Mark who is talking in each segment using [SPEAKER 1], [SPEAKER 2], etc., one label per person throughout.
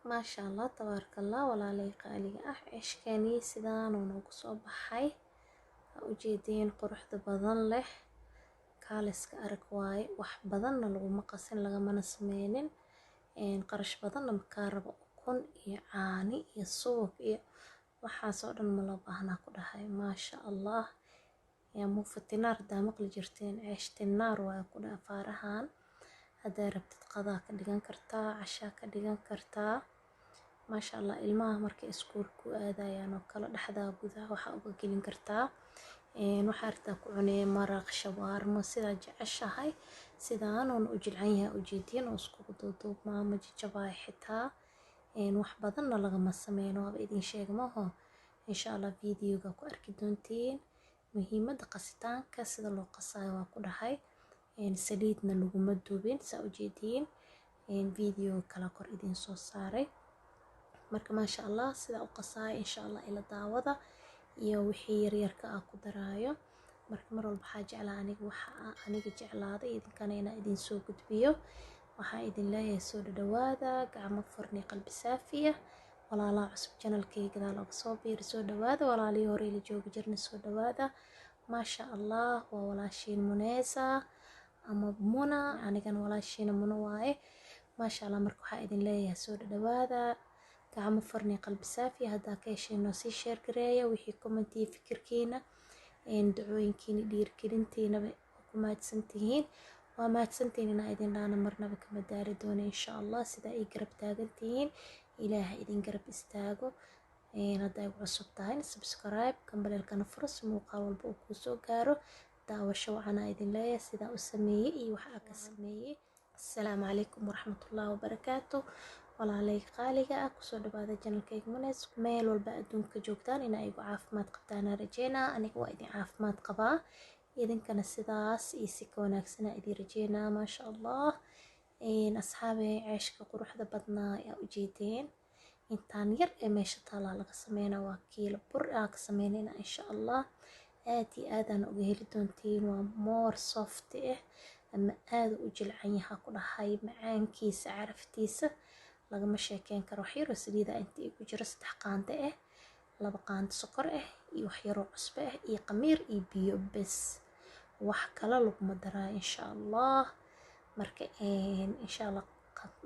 [SPEAKER 1] ما شاء الله تبارك الله ولا لي قالي إيش كاني سدان ونقص بحي ujeedeen quruxda badan leh kaaliska arag waaye wax badanna laguma qasin lagamana sameynin qarash badanna makaa rabo ukun iyo caani iyo subag iyo waxaasoo dhan ma loo baahnaa ku dhahay maasha allah yaa muufatinaar daa maqli jirteen ceeshtinaar waa ku dhaha faarahan hadday rabtid qadaa ka dhigan kartaa cashaa ka dhigan kartaa maasha allah ilmaha markay iskuulku aadayaan oo kala dhexdaa gudaha waxaa uga gelin kartaa waxaa rabtaa ku cunee maraq shawaarmo sidaa jeceshahay sidaanuun u jilcan yahay ujeediin oo iskugu duuduubmaa ma jajabaay xitaa wax badanna lagama sameyno waaba idin sheega maho insha allah videoga ku arki doontiin muhiimadda qasitaanka sida loo qasaayo waa ku dhahay saliidna laguma duubin saa ujeediin video kala kor idin soo saaray marka maasha allah sidaa u qasaayo insha allah ila daawada iyo wixii yaryarka ah ku daraayo marka mar walba waxaa jeclaa aniga jeclaaday idinkana inaan idin soo gudbiyo waxaan idin leeyahay soo dhawaada gacmo furni qalbi saafiya walaalaha cusub channelkayga looga soo biiri soo dhawaada walaalihii hore ila joogi jirna soo dhawaada maasha allah waa walaashiin Muneesa ama Muna anigana walaashiina Muna waaye maasha allah marka waxaa idin leeyahay soo dhawaada gacmo furni qalbi saafiya haddaa ka hesheen noo sii share gareeya wixii comment iyo fikirkiina ducooyinkiina dhiirgelintiinaba ku mahadsantihiin waa mahadsantihiin inaa idin dhaana marnaba kama daari doono insha allah sidaa ii garab taagantihiin ilaaha idin garab istaago haddaa igu cusub tahay subscribe kambaleelkana furo si muuqaal walba uu kuu soo gaaro daawasho wacanaa idin leeyahay sidaa u sameeyey iyo waxaa ka sameeyey assalaamu calaykum waraxmatullaahi wabarakaatu walaalay qaaliga ah kusoo dhawaada channelkayga Munees meel walba adduunka joogtaan inaa igu caafimaad qabtaan rajeynaa aniga waa idin caafimaad qabaa idinkana sidaas iyo si ka wanaagsanaa idin rajeynaa maasha allah asxaabey ceeshka quruxda badnaa ayaa ujeedeen intaan yar ee meesha taalaa laga sameynaa waa kiilo bur aa ka sameynayna insha allah aad iyo aadaan uga heli doontiin waa more soft ama aad u jilcan yaha ku dhahay macaankiisa caraftiisa lagama sheekeyn karo wax yaroo saliida inta ku jira 3 qaando 2 qaando sokor iyo wax yaroo cusbo iyo qamiir iyo biyo bas wax kale laguma daraa insha allah marka insha allah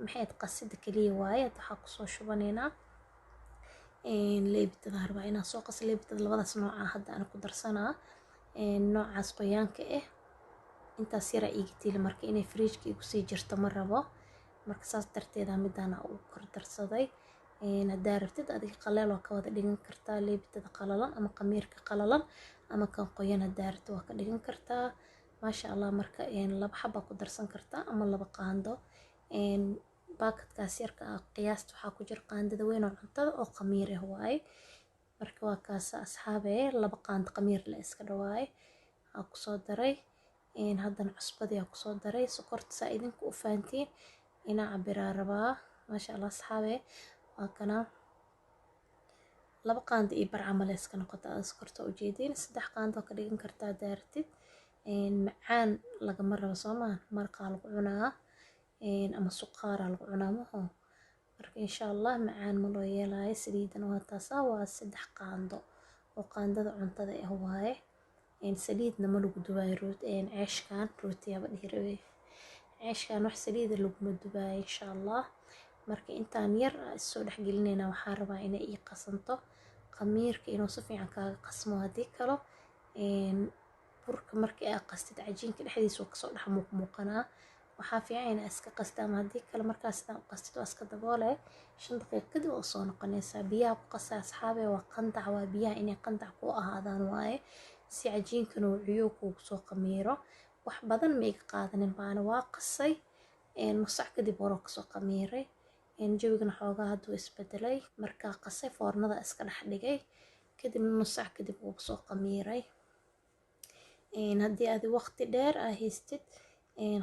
[SPEAKER 1] maxay qasida kaliya waaye waxa ku soo shubaneena leebitada harba inaan soo qas leebitada labadaas nooc ah hadda aan ku darsanaa noocaas qoyaanka intaas yara igtiil marka inay fridge-ka igu sii jirto ma rabo marka saas darteeda midana uu kor darsaday haddaa rabtid adiga qaleel oo ka wada dhigan kartaa leebitada qalalan ama qamiirka qalalan ama kan qoyan haddaa rabtid waa ka dhigan kartaa maasha allah marka 2 xabo ku darsan kartaa ama 2 qaando baakadkaas yarka ah qiyaasta waxaa ku jira qaandada weyn oo cuntada oo qamiir waaye marka waa kaas asxaabey 2 qaando qamiir la iska dhawaay aan ku soo daray haddana cusbadii aan ku soo daray sokorta saa idinku u fahantiin inaa cabiraa rabaa maasha allah asxaabey waa kana 2 qaando iyo bar camal iska noqota sokorta ujeedin 3 qaando ka dhigan kartaa daartid macaan lagama rabo Soomaan marqa lagu cunaa ama suqaara lagu cunaa maho marka insha allah macaan ma loo yeelaayo saliidana waa taas waa 3 qaando oo qaandada cuntada waaye saliidna ma lagu dubaayo ceeshkan rootiyaba dhirawe ceeshkan wax saliida laguma dubaayo insha allah marka intaan yar soo dhaxgelinayna waxaan rabaa inay ii qasanto qamiirka inuu si fiican kaaga qasmo hadii kale burka markii aad qastid cajiinka dhexdiisa uu ka soo dhex muuqanaa waxaa fiican inaad iska qastaa ama hadii kale markaas sidan u qastid waa iska daboolay 5 daqiiqo kadib oo soo noqonaysa biyaha ku qasa asxaabey waa qandac waa biyaha inay qandac ku ahaadaan waaye si cajiinkan uu ciyo kugu soo qamiiro wax badan ma iga qaadanin baana waa qasay nus saac kadib hore ka soo qamiiray jawigana xoogaa haduu isbedelay marka qasay foornada iska dhex dhigay kadib nus saac kadib uu soo qamiiray hadii aad waqti dheer haystid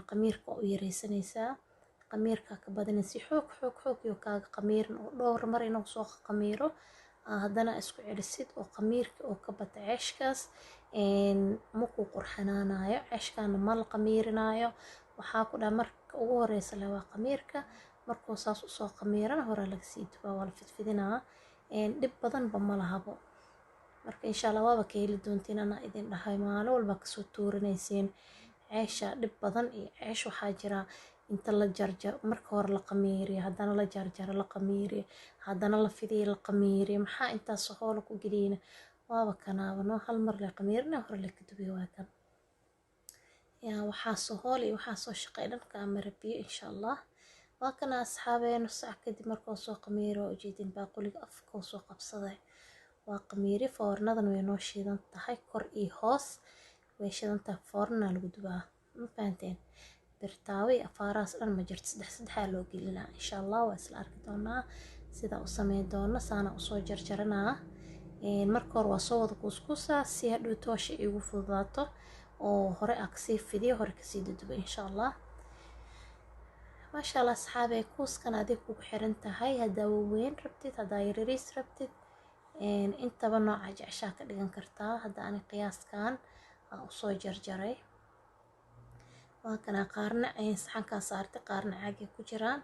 [SPEAKER 1] qamiirka u yareysanaysaa qamiirka ka badan si xoog iyo kaaga qamiirin oo dhowr mar inuu soo qamiiro haddana isku celisid oo qamiirka oo ka bata ceeshkaas ma ku qurxanaanayo ceeshkaana ma la qamiirinayo waxaa ku dhaa marka ugu horeysa waa qamiirka markuu saas usoo qamiirana hore laga sii dubaa waa la fidfidinaa dhib badanba ma lahabo marka insha Allah waaba ka heli doontiin anaa idin dhahay maalin walba kasoo tuurinaysiin ceesha dhib badan iyo ceesh waxaa jira inta la jarjar marka hore la qamiiriyo haddana la jarjaro la qamiiriyo haddana la fidiyo la qamiiriyo maxaa intaas hoola ku geliyna waaba kanaaba noo hal mar la qamiirina hore la ka dubiyo waa kan yaa waxaa soo hool iyo waxaa soo shaqay dhanka ama rabiyo insha Allah waa kana asxaabeena sac kadib markuu soo qamiiro ujeedin baaquliga afka soo qabsaday waa qamiiri foornadan way noo shiidan tahay kor iyo hoos way shiidan tahay foorna lagu dubaa ma fahanteen birtaawi afaaraas dhan ma jirto saddex loo gelinaa insha Allah waa isla arki doonaa sida u sameyn doona saana u soo jarjaranaa marka hore waa soo wada kuskusaa si hadhow toosha igu fududaato oo hore aksii fidiyo hore kasii dudubo insha Allah maasha Allah asxaabe kuuskan adig kugu xiran tahay haddaa weyn rabtid haddaa yariis rabtid intaba nooca jeceshaa ka dhigan kartaa hadda ani qiyaaskan aan usoo jarjaray waa kana qaarna saxankaa saartay qaarna caagay ku jiraan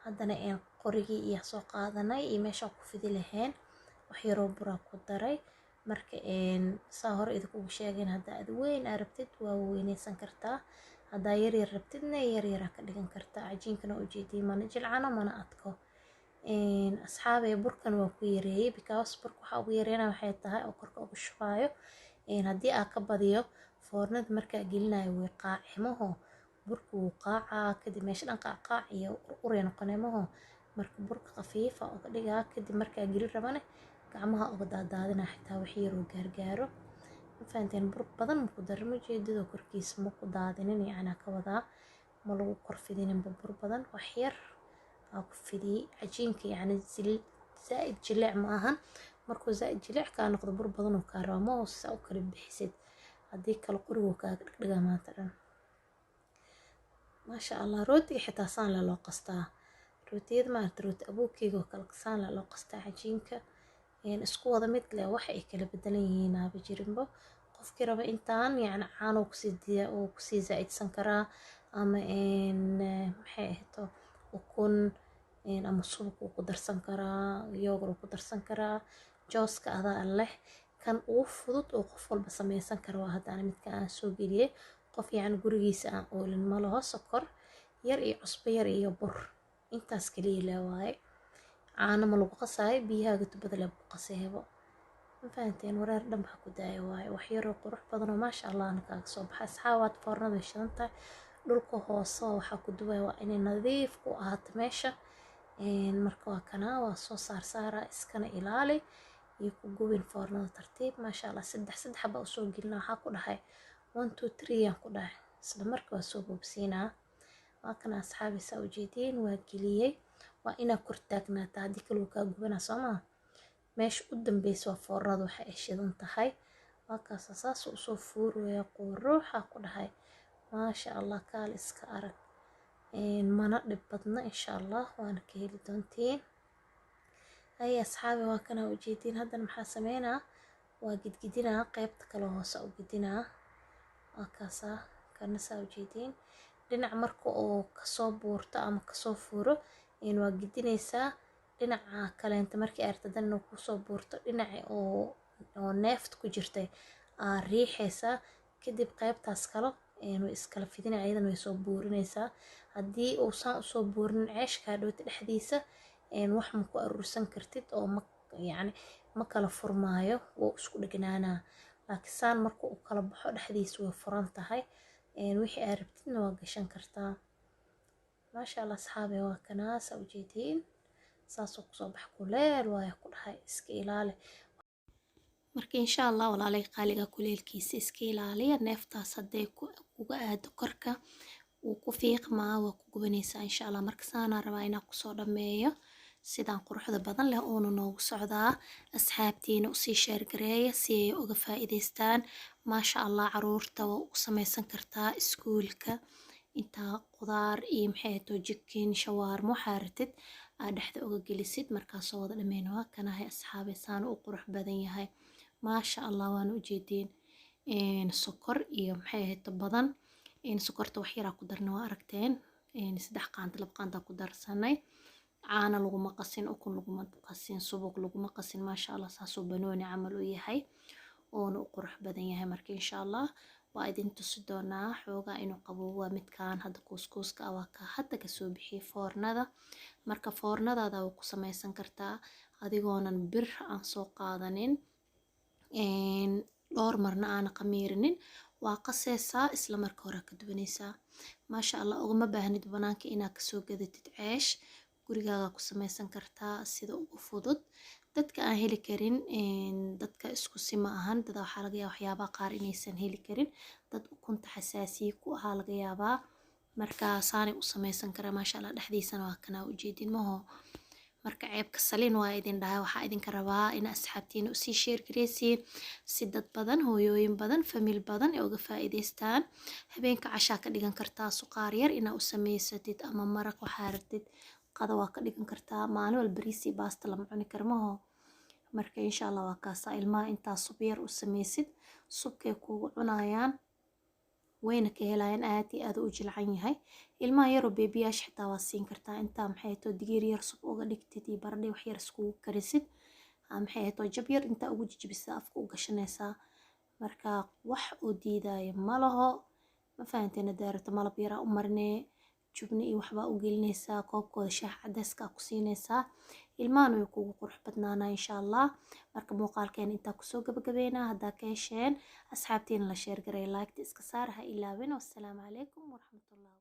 [SPEAKER 1] haddana qorigii iyo soo qaadanay iyo meesha ku fidi lahayn wax yaroo buraa ku daray marka saa hore idinku sheegeen hadda aad weyn rabtid waa weynaysan kartaa haddaa yar rabtidna yar ka dhigan kartaa cajiinkana ujeediyay mana jilcano mana adko asxaabay burkan waa ku yareeyay because burka waxa ugu yareeyna waxay tahay oo korka ugu shubaayo haddii aad ka badiyo foornada markaa gelinayo way qaacimaho burku wuu qaacaa kadib meesha dhan qaac iyo uray noqonaymaho marka burka khafiifa uga dhigaa kadib markaa geli rabane gacmaha uga daadaadina xitaa wax yaroo gaargaaro ma fahanteen bur badan ma ku darin ujeedada korkiisa ma ku daadinin yacni ka wadaa ma lagu kor fidinin bur badan wax yar ku fidiyay cajiinka yacni zaa'id jileec ma ahan markuu zaa'id jileec kaa noqdo bur badan oo kaa rabo ma saa u kala bixisid haddii kale qorigu kaaga dhigdhigaa maanta dhan maasha Allah rootiga xitaa saan loo qastaa rootiyada maanta rooti abuukeyga oo kale saan loo qastaa cajiinka isku wada mid leh waxa ay kala bedelan yihiin aaba jirinbo qofkii raba intaan yacni caano kusii zaa'idsan karaa ama maxay ahayto ukun ama subag uu ku darsan karaa yogurt uu ku darsan karaa jooska adaa leh kan ugu fudud oo qof walba sameysan karo waa haddana midka aan soo geliyay qof yacni gurigiisa aan oolin ma laho sokor yar iyo cusbo yar iyo bur intaas kaliya leh waaye caano ma lagu qasaayo biyahaaga tubada leh ku qaseebo ma fahanteen wareer dhan baa ku daaya waaye wax yaroo qurux badan oo maasha Allah kaaga soo baxa asxaabaad foornada shidan tahay dhulka hoose waxaa ku dubaya waa inay nadiif ku ahaato meesha marka waa kana waa soo saaraa iskana ilaali iyo ku gubin foornada tartiib maasha Allah saddex xaba usoo gelina waxaa ku dhahay 1 2 3 aan ku dhahay isla marka waa soo boobsiinaa waa kana asxaabi saa ujeediin waa geliyay waa inaa kor taagnaata haddii kale uu kaa gubanaa soo maa meesha u dambeysa waa foornada waxa ay shidan tahay waa kaasa saas usoo fuuraya quruuxa ku dhahay maasha Allah kaal iska arag mana dhib badna insha Allah waana ka heli doontiin ay asxaabi waa kana ujeediin haddana maxaa sameynaa waa gidgidinaa qaybta kale hoose u gidinaa waa kaasa kana saa ujeediin dhinac marka oo kasoo buurto ama kasoo furo waa gidinaysaa dhinaca kaleenta markii artadan ku soo buurto dhinaca oo neeft ku jirtay riixaysaa kadib qaybtaas kale way iskala fidinay ayadana way soo buurinaysaa haddii uu saan usoo buurin ceeshka dhowta dhexdiisa wax ma ku aruursan kartid oo yacni ma kala furmaayo wuu isku dhegnaanaa laakiin saan marka uu kala baxo dhexdiisa way furan tahay wixii aad rabtidna waa gashan kartaa maasha Allah asxaabe waa kanaas ujeediin saasoo kusoo bax kuleel waaya ku dhahay iska ilaali marka insha Allah walaalay qaaliga kuleelkiisa iska ilaaliya neeftaas hadday kuga aado korka uu ku fiiqmaa waa ku gubanaysaa insha Allah marka saana rabaa inaan kusoo dhameeyo sidaan quruxda badan leh uuna noogu socdaa asxaabtiina usii sheer gareeya si ay uga faa'iidaystaan maasha Allah caruurta waa u samaysan kartaa iskuulka intaa qudaar iyo maxay ahayto jikin shawaarmo xaaratid aad dhexda uga gelisid markaasoo wada dhammeyn waa kanahay asxaabe saan u qurux badan yahay maasha Allah waan u jeedin sokor iyo maxay ahayto badan sokorta wax yar ku darna waa aragteen saddex qaando laba qaando ku darsanay caana laguma qasin ukun laguma qasin subag laguma qasin maasha allah saasoo banooni camal u yahay oona u qurux badan yahay marka insha allah waa idin tusi doonaa xoogaa inuu qaboobo waa midkaan hadda kuuskuuska ah waa ka hadda kasoo bixiyay foornada marka foornadaada waa ku samaysan kartaa adigoonan bir aan soo qaadanin dhowr marna aan qamiirinin waa qaseysaa isla marka hore ka duwanaysaa maasha allah ugama baahnid banaanka inaad kasoo gadatid ceesh gurigaaga ku samaysan kartaa sida ugu fudud dadka aan heli karin dadka isku si ma ahan dad waxaa laga yaabaa waxyaabaha qaar inaysan heli karin dad ukunta xasaasiye ku ahaa laga yaabaa marka saanay u samaysan karaa maasha allah dhexdiisana waa kana ujeedin maho marka ceebka salin waa idin dhahay waxaa idinka rabaa in asxaabtiina usii sheer gareysiin si dad badan hooyooyin badan famil badan ay uga faa'iidaystaan habeenka cashaa ka dhigan kartaa suqaar yar inaa u samaysatid ama maraq waxaa rabtid qada waa ka dhigan kartaa maalin walba bariis iyo baasta lama cuni karo maho marka insha allah waa kaasa ilmaha intaa sub yar u samaysid subkay kuugu cunayaan wayna ka helayaan aad iyo aad u jilcan yahay ilmaha yaroo beebiyaash xitaa waa siin kartaa intaa maxay too digeer yar sub uga dhigtid iyo baradhi wax yar iskugu karisid maxay too jab yar intaa ugu jijibisa afka u gashanaysaa marka wax u diidaya ma laho ma fahanteen daarto malab yar u marnee jubni iyo waxbaa u gelinaysaa koobkooda shaah cadayska ku siinaysaa ilmahan way kugu qurux badnaanaa insha allah marka muuqaalkeen intaa kusoo gabagabeynaa haddaa ka hesheen asxaabtiina la sheer garay laagta iska saar ha ilaawin wassalaamu calaykum waraxmatullahi